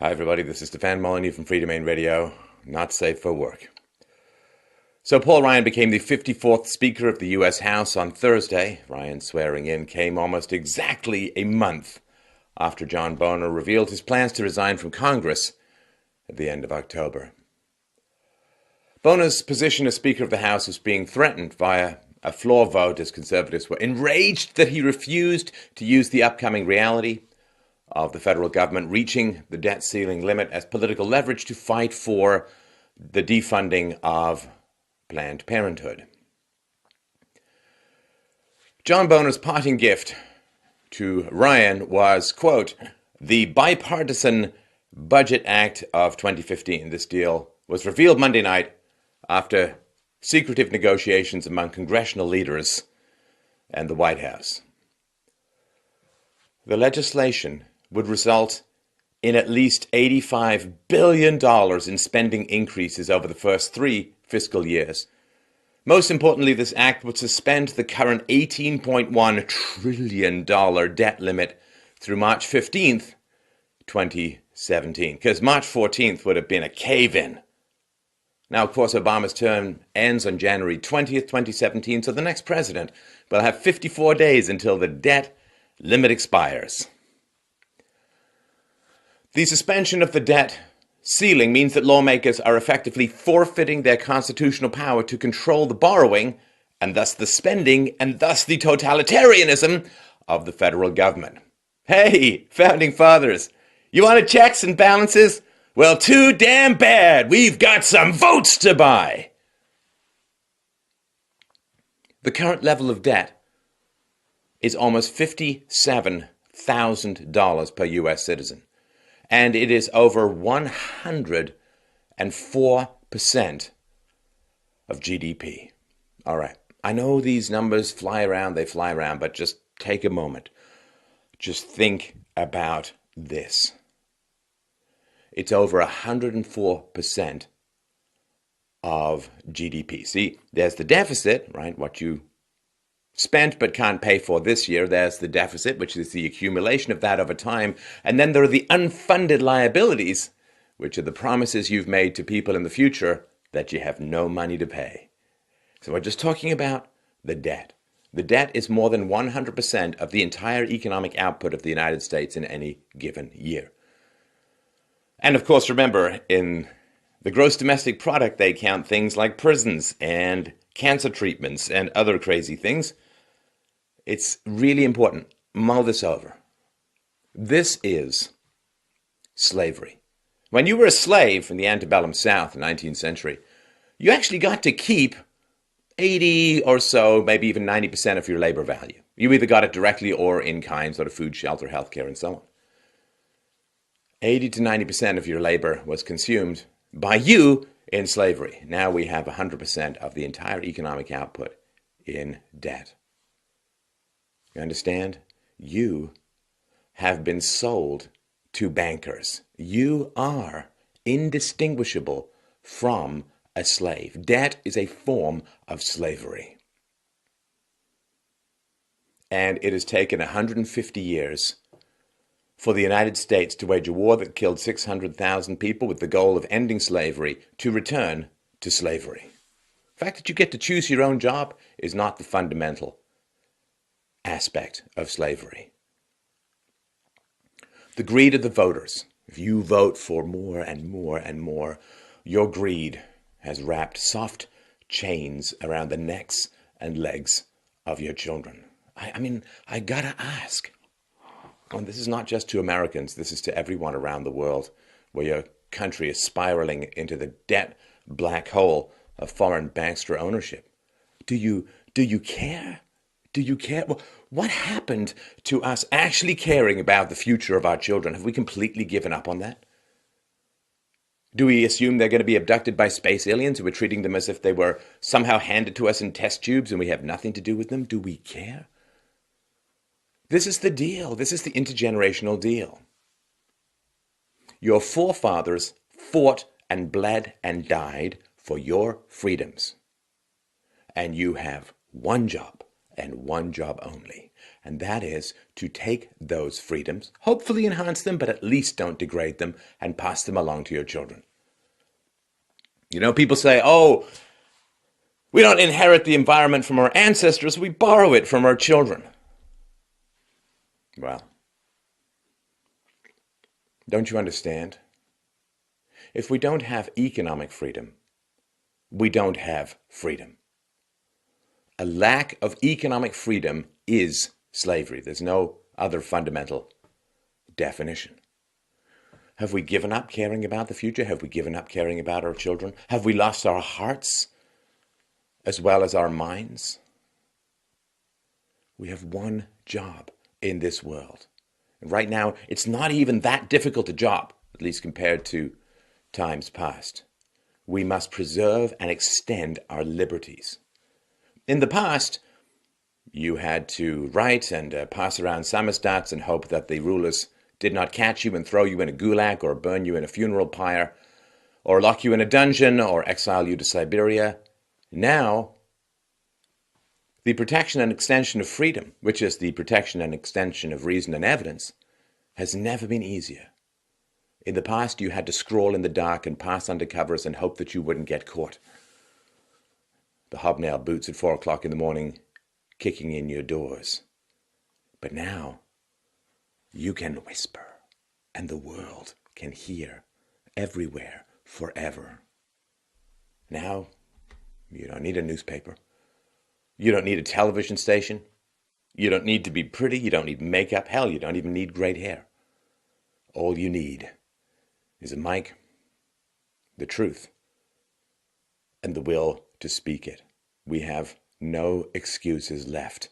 Hi everybody, this is Stefan Molyneux from Freedomain Radio, not safe for work. So Paul Ryan became the 54th Speaker of the US House on Thursday. Ryan's swearing in came almost exactly a month after John Boehner revealed his plans to resign from Congress at the end of October. Boehner's position as Speaker of the House was being threatened via a floor vote as Conservatives were enraged that he refused to use the upcoming reality of the federal government reaching the debt ceiling limit as political leverage to fight for the defunding of Planned Parenthood. John Boehner's parting gift to Ryan was, quote, the Bipartisan Budget Act of 2015. This deal was revealed Monday night after secretive negotiations among congressional leaders and the White House. The legislation would result in at least $85 billion in spending increases over the first 3 fiscal years. Most importantly, this act would suspend the current $18.1 trillion debt limit through March 15th, 2017, because March 14th would have been a cave-in. Now, of course, Obama's term ends on January 20th, 2017, so the next president will have 54 days until the debt limit expires. The suspension of the debt ceiling means that lawmakers are effectively forfeiting their constitutional power to control the borrowing and thus the spending and thus the totalitarianism of the federal government. Hey, founding fathers, you wanted checks and balances? Well, too damn bad. We've got some votes to buy. The current level of debt is almost $57,000 per U.S. citizen. And it is over 104% of GDP. All right, I know these numbers fly around, but just take a moment. Just think about this. It's over 104% of GDP. See, there's the deficit, right? What you spent but can't pay for this year. There's the deficit, which is the accumulation of that over time. And then there are the unfunded liabilities, which are the promises you've made to people in the future that you have no money to pay. So we're just talking about the debt. The debt is more than 100% of the entire economic output of the United States in any given year. And of course, remember, in the gross domestic product, they count things like prisons and cancer treatments and other crazy things. It's really important. Mull this over. This is slavery. When you were a slave in the antebellum South in the 19th century, you actually got to keep 80 or so, maybe even 90% of your labor value. You either got it directly or in kind, sort of food, shelter, healthcare, and so on. 80 to 90% of your labor was consumed by you in slavery. Now we have 100% of the entire economic output in debt. You understand? You have been sold to bankers. You are indistinguishable from a slave. Debt is a form of slavery. And it has taken 150 years for the United States to wage a war that killed 600,000 people with the goal of ending slavery to return to slavery. The fact that you get to choose your own job is not the fundamental aspect of slavery. The greed of the voters. If you vote for more and more and more, your greed has wrapped soft chains around the necks and legs of your children. I mean, I gotta ask. And this is not just to Americans, this is to everyone around the world where your country is spiraling into the debt black hole of foreign bankster ownership. Do you care? Do you care? Well, what happened to us actually caring about the future of our children? Have we completely given up on that? Do we assume they're going to be abducted by space aliens and we're treating them as if they were somehow handed to us in test tubes and we have nothing to do with them? Do we care? This is the deal. This is the intergenerational deal. Your forefathers fought and bled and died for your freedoms. And you have one job, and one job only. And that is to take those freedoms, hopefully enhance them, but at least don't degrade them, and pass them along to your children. You know, people say, oh, we don't inherit the environment from our ancestors, we borrow it from our children. Well, don't you understand? If we don't have economic freedom, we don't have freedom. A lack of economic freedom is slavery. There's no other fundamental definition. Have we given up caring about the future? Have we given up caring about our children? Have we lost our hearts as well as our minds? We have one job in this world. And right now, it's not even that difficult a job, at least compared to times past. We must preserve and extend our liberties. In the past, you had to write and pass around samizdat and hope that the rulers did not catch you and throw you in a gulag or burn you in a funeral pyre or lock you in a dungeon or exile you to Siberia. Now, the protection and extension of freedom, which is the protection and extension of reason and evidence, has never been easier. In the past, you had to scroll in the dark and pass under covers and hope that you wouldn't get caught. The hobnail boots at 4 o'clock in the morning kicking in your doors. But now, you can whisper, and the world can hear everywhere, forever. Now, you don't need a newspaper. You don't need a television station. You don't need to be pretty. You don't need makeup. Hell, you don't even need great hair. All you need is a mic, the truth, and the will to speak it. We have no excuses left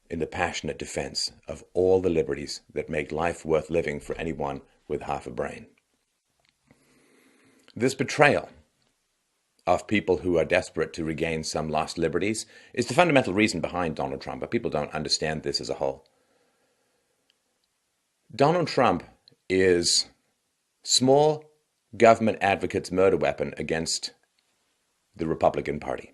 in the passionate defense of all the liberties that make life worth living for anyone with half a brain. This betrayal of people who are desperate to regain some lost liberties is the fundamental reason behind Donald Trump, but people don't understand this as a whole. Donald Trump is small government advocate's murder weapon against the Republican Party.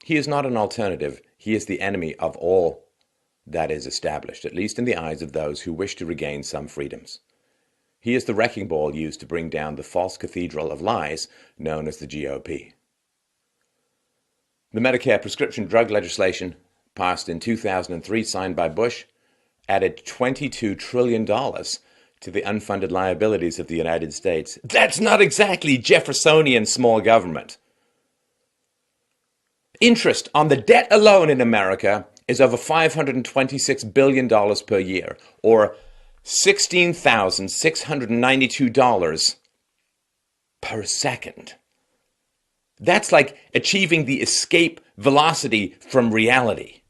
He is not an alternative. He is the enemy of all that is established, at least in the eyes of those who wish to regain some freedoms. He is the wrecking ball used to bring down the false cathedral of lies known as the GOP. The Medicare prescription drug legislation, passed in 2003, signed by Bush, added $22 trillion to the unfunded liabilities of the United States. That's not exactly Jeffersonian small government. Interest on the debt alone in America is over $526 billion per year, or $16,692 per second. That's like achieving the escape velocity from reality.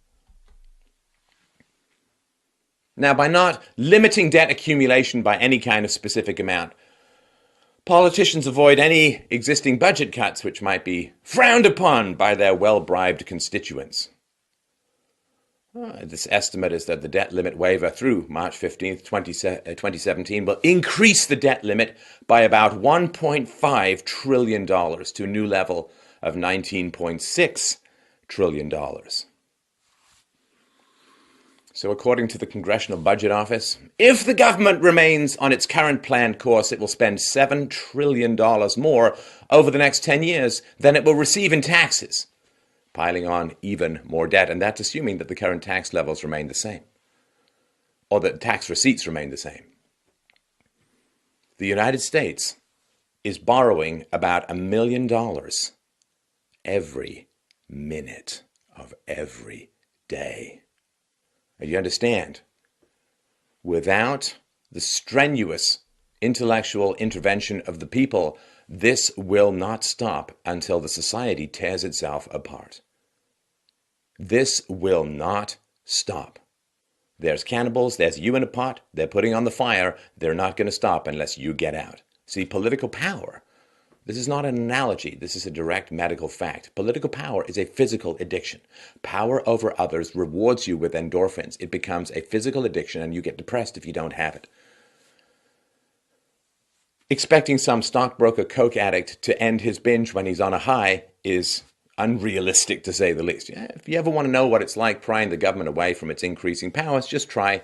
Now, by not limiting debt accumulation by any kind of specific amount, politicians avoid any existing budget cuts which might be frowned upon by their well-bribed constituents. This estimate is that the debt limit waiver through March 15th, 2017 will increase the debt limit by about $1.5 trillion to a new level of $19.6 trillion. So according to the Congressional Budget Office, if the government remains on its current planned course, it will spend $7 trillion more over the next 10 years than it will receive in taxes, piling on even more debt. And that's assuming that the current tax levels remain the same, or that tax receipts remain the same. The United States is borrowing about $1 million every minute of every day. And you understand, without the strenuous intellectual intervention of the people, this will not stop until the society tears itself apart. This will not stop. There's cannibals, there's you in a pot, they're putting on the fire, they're not going to stop unless you get out. See, political power, this is not an analogy, this is a direct medical fact. Political power is a physical addiction. Power over others rewards you with endorphins. It becomes a physical addiction and you get depressed if you don't have it. Expecting some stockbroker coke addict to end his binge when he's on a high is unrealistic to say the least. Yeah, if you ever want to know what it's like prying the government away from its increasing powers, just try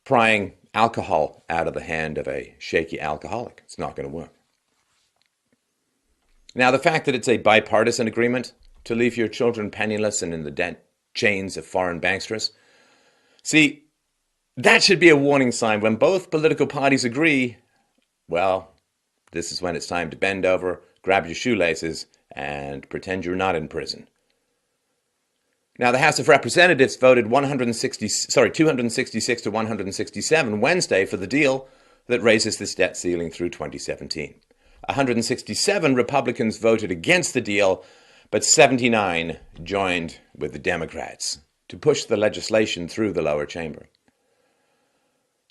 prying alcohol out of the hand of a shaky alcoholic. It's not going to work. Now, the fact that it's a bipartisan agreement to leave your children penniless and in the debt chains of foreign banksters, see, that should be a warning sign. When both political parties agree, well, this is when it's time to bend over, grab your shoelaces, and pretend you're not in prison. Now, the House of Representatives voted 266 to 167 Wednesday for the deal that raises this debt ceiling through 2017. 167 Republicans voted against the deal, but 79 joined with the Democrats to push the legislation through the lower chamber.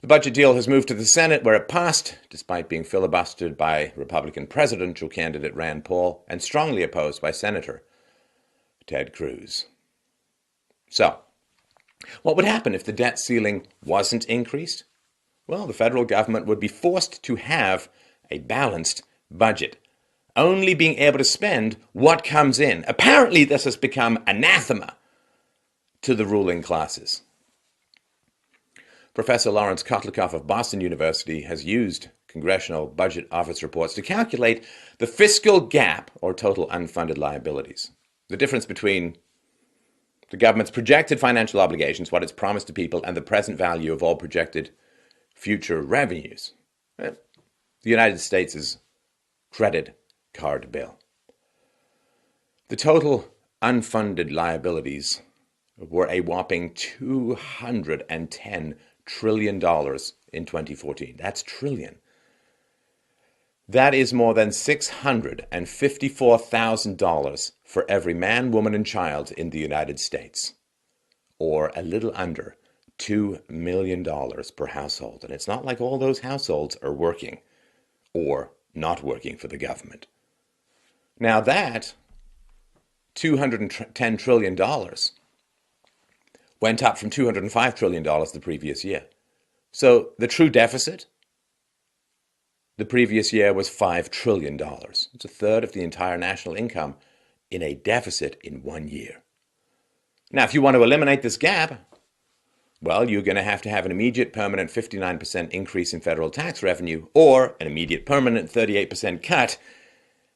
The budget deal has moved to the Senate, where it passed, despite being filibustered by Republican presidential candidate Rand Paul and strongly opposed by Senator Ted Cruz. So, what would happen if the debt ceiling wasn't increased? Well, the federal government would be forced to have a balanced budget, only being able to spend what comes in. Apparently, this has become anathema to the ruling classes. Professor Lawrence Kotlikoff of Boston University has used Congressional Budget Office reports to calculate the fiscal gap, or total unfunded liabilities. The difference between the government's projected financial obligations, what it's promised to people, and the present value of all projected future revenues. The United States' credit card bill. The total unfunded liabilities were a whopping $210 trillion in 2014. That's trillion. That is more than $654,000 for every man, woman, and child in the United States, or a little under $2 million per household. And it's not like all those households are working or not working for the government. Now that $210 trillion went up from $205 trillion the previous year. So the true deficit the previous year was $5 trillion. It's a third of the entire national income in a deficit in 1 year. Now, if you want to eliminate this gap, well, you're going to have an immediate permanent 59% increase in federal tax revenue, or an immediate permanent 38% cut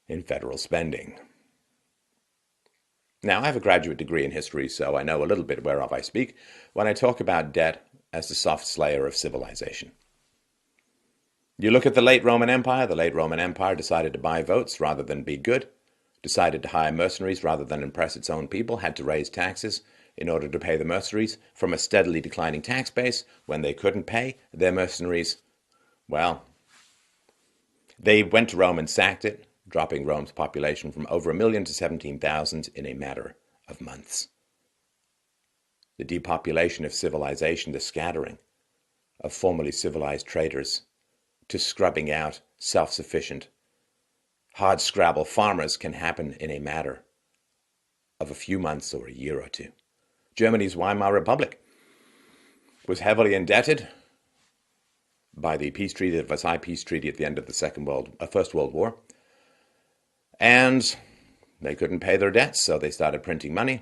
in federal spending. Now, I have a graduate degree in history, so I know a little bit whereof I speak when I talk about debt as the soft slayer of civilization. You look at the late Roman Empire. The late Roman Empire decided to buy votes rather than be good, decided to hire mercenaries rather than impress its own people, had to raise taxes in order to pay the mercenaries from a steadily declining tax base. When they couldn't pay their mercenaries, well, they went to Rome and sacked it, dropping Rome's population from over 1 million to 17,000 in a matter of months. The depopulation of civilization, the scattering of formerly civilized traders to scrubbing out self-sufficient, hard-scrabble farmers can happen in a matter of a few months or a year or two. Germany's Weimar Republic was heavily indebted by the peace treaty, the Versailles Peace Treaty at the end of the First World War. And they couldn't pay their debts, so they started printing money,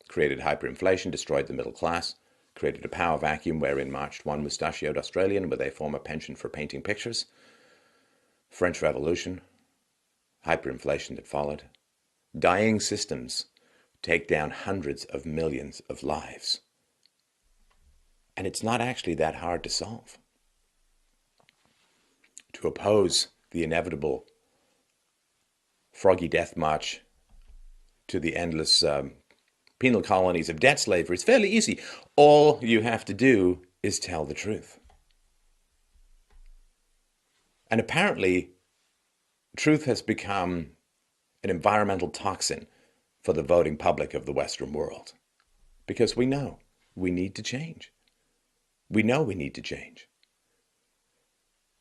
created hyperinflation, destroyed the middle class, created a power vacuum wherein marched one mustachioed Australian with a former penchant for painting pictures. French Revolution, hyperinflation that followed. Dying systems take down hundreds of millions of lives. And it's not actually that hard to solve. To oppose the inevitable froggy death march to the endless penal colonies of debt slavery is fairly easy. All you have to do is tell the truth. And apparently, truth has become an environmental toxin for the voting public of the Western world. Because we know we need to change. We know we need to change.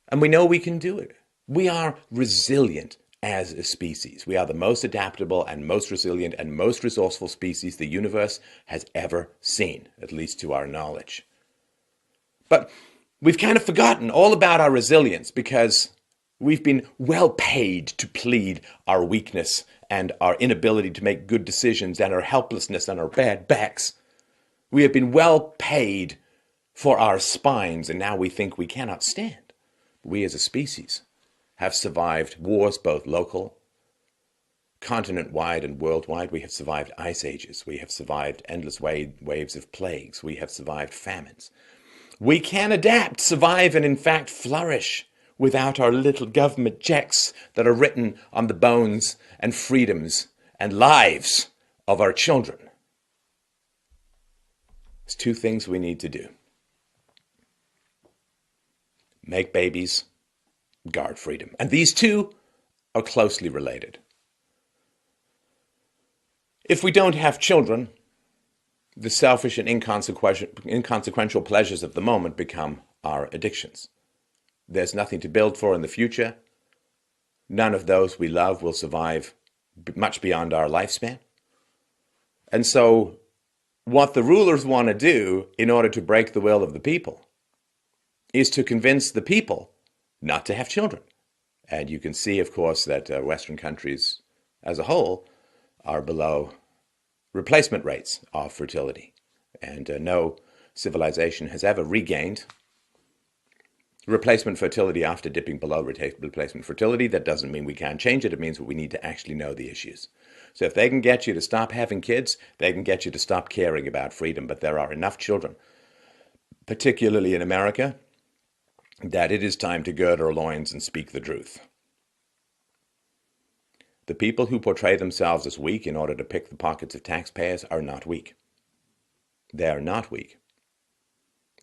And we know we can do it. We are resilient as a species. We are the most adaptable and most resilient and most resourceful species the universe has ever seen, at least to our knowledge. But we've kind of forgotten all about our resilience because we've been well paid to plead our weakness and our inability to make good decisions and our helplessness and our bad backs. We have been well paid for our spines, and now we think we cannot stand. We as a species have survived wars, both local, continent-wide and worldwide. We have survived ice ages. We have survived endless waves of plagues. We have survived famines. We can adapt, survive, and in fact flourish without our little government checks that are written on the bones and freedoms and lives of our children. There's two things we need to do. Make babies, guard freedom. And these two are closely related. If we don't have children, the selfish and inconsequential pleasures of the moment become our addictions. There's nothing to build for in the future. None of those we love will survive much beyond our lifespan. And so what the rulers want to do in order to break the will of the people is to convince the people not to have children. And you can see, of course, that Western countries as a whole are below replacement rates of fertility. And no civilization has ever regained replacement fertility after dipping below replacement fertility. That doesn't mean we can't change it. It means we need to actually know the issues. So if they can get you to stop having kids, they can get you to stop caring about freedom. But there are enough children, particularly in America, that it is time to gird our loins and speak the truth. The people who portray themselves as weak in order to pick the pockets of taxpayers are not weak. They are not weak.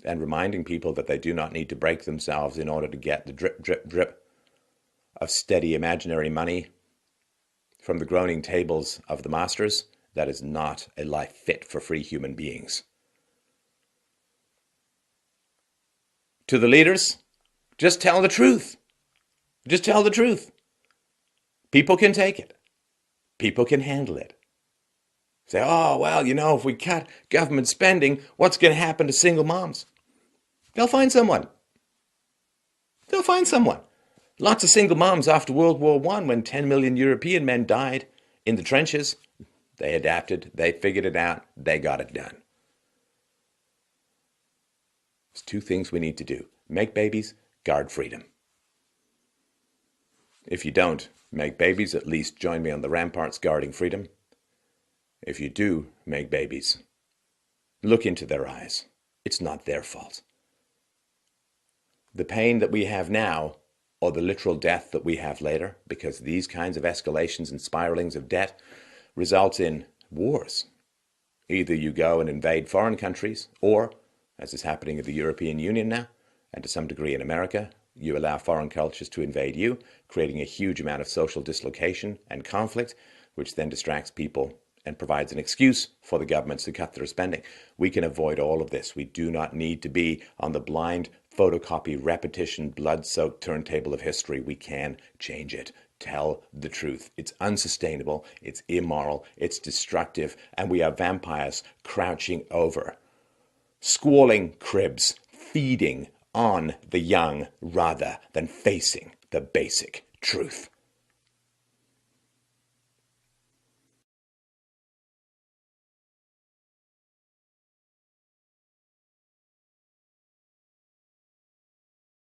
And reminding people that they do not need to break themselves in order to get the drip, drip, drip of steady imaginary money from the groaning tables of the masters, that is not a life fit for free human beings. To the leaders, just tell the truth. Just tell the truth. People can take it. People can handle it. Say, oh, well, if we cut government spending, what's going to happen to single moms? They'll find someone. They'll find someone. Lots of single moms after World War I, when 10 million European men died in the trenches. They adapted. They figured it out. They got it done. There's two things we need to do. Make babies, guard freedom. If you don't make babies, at least join me on the ramparts guarding freedom. If you do make babies, look into their eyes. It's not their fault. The pain that we have now, or the literal death that we have later, because these kinds of escalations and spiralings of debt result in wars. Either you go and invade foreign countries, or, as is happening in the European Union now, and to some degree in America, you allow foreign cultures to invade you, creating a huge amount of social dislocation and conflict, which then distracts people and provides an excuse for the governments to cut their spending. We can avoid all of this. We do not need to be on the blind photocopy, repetition, blood-soaked turntable of history. We can change it. Tell the truth. It's unsustainable, it's immoral, it's destructive, and we are vampires crouching over squalling cribs, feeding on the young rather than facing the basic truth.